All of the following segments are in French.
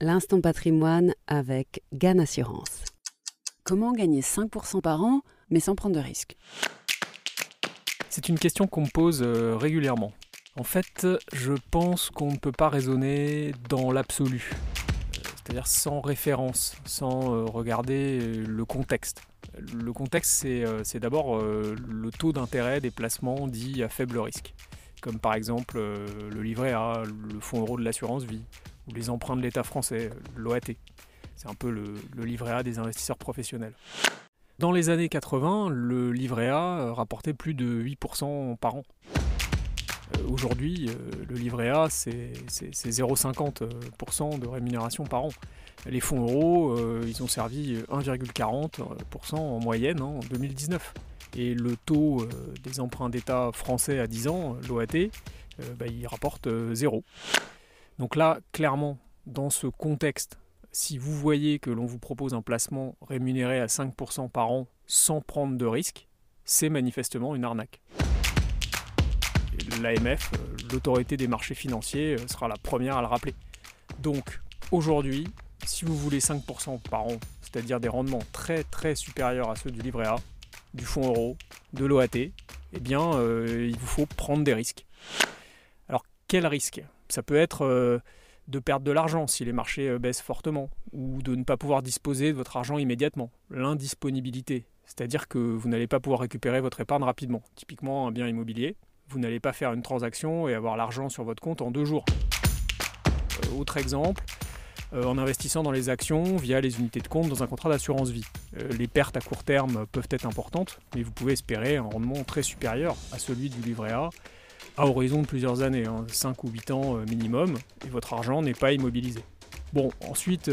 L'instant patrimoine avec GAN Assurance. Comment gagner 5% par an, mais sans prendre de risques? C'est une question qu'on me pose régulièrement. En fait, je pense qu'on ne peut pas raisonner dans l'absolu, c'est-à-dire sans référence, sans regarder le contexte. Le contexte, c'est d'abord le taux d'intérêt des placements dits à faible risque, comme par exemple le livret A, le fonds euro de l'assurance vie, ou les emprunts de l'État français, l'OAT. C'est un peu le livret A des investisseurs professionnels. Dans les années 80, le livret A rapportait plus de 8% par an. Aujourd'hui, le livret A, c'est 0,50% de rémunération par an. Les fonds euros, ils ont servi 1,40% en moyenne en 2019. Et le taux des emprunts d'État français à 10 ans, l'OAT, il rapporte 0. Donc là, clairement, dans ce contexte, si vous voyez que l'on vous propose un placement rémunéré à 5% par an sans prendre de risque, c'est manifestement une arnaque. L'AMF, l'autorité des marchés financiers, sera la première à le rappeler. Donc, aujourd'hui, si vous voulez 5% par an, c'est-à-dire des rendements très très supérieurs à ceux du livret A, du fonds euro, de l'OAT, il vous faut prendre des risques. Alors, quel risque ? Ça peut être de perdre de l'argent si les marchés baissent fortement, ou de ne pas pouvoir disposer de votre argent immédiatement. L'indisponibilité, c'est-à-dire que vous n'allez pas pouvoir récupérer votre épargne rapidement. Typiquement, un bien immobilier, vous n'allez pas faire une transaction et avoir l'argent sur votre compte en 2 jours. Autre exemple, en investissant dans les actions via les unités de compte dans un contrat d'assurance vie. Les pertes à court terme peuvent être importantes, mais vous pouvez espérer un rendement très supérieur à celui du livret A à horizon de plusieurs années, 5 ou 8 ans minimum, et votre argent n'est pas immobilisé. Bon, ensuite,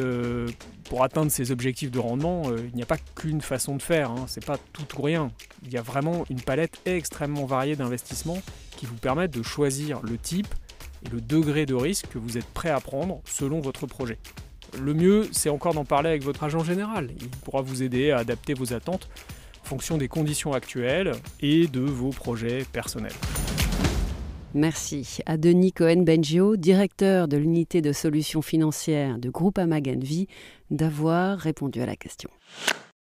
pour atteindre ces objectifs de rendement, il n'y a pas qu'une façon de faire, c'est pas tout ou rien. Il y a vraiment une palette extrêmement variée d'investissements qui vous permettent de choisir le type et le degré de risque que vous êtes prêt à prendre selon votre projet. Le mieux, c'est encore d'en parler avec votre agent général. Il pourra vous aider à adapter vos attentes en fonction des conditions actuelles et de vos projets personnels. Merci à Denis Cohen-Bengio, directeur de l'unité de solutions financières de Groupama GAN Vie, d'avoir répondu à la question.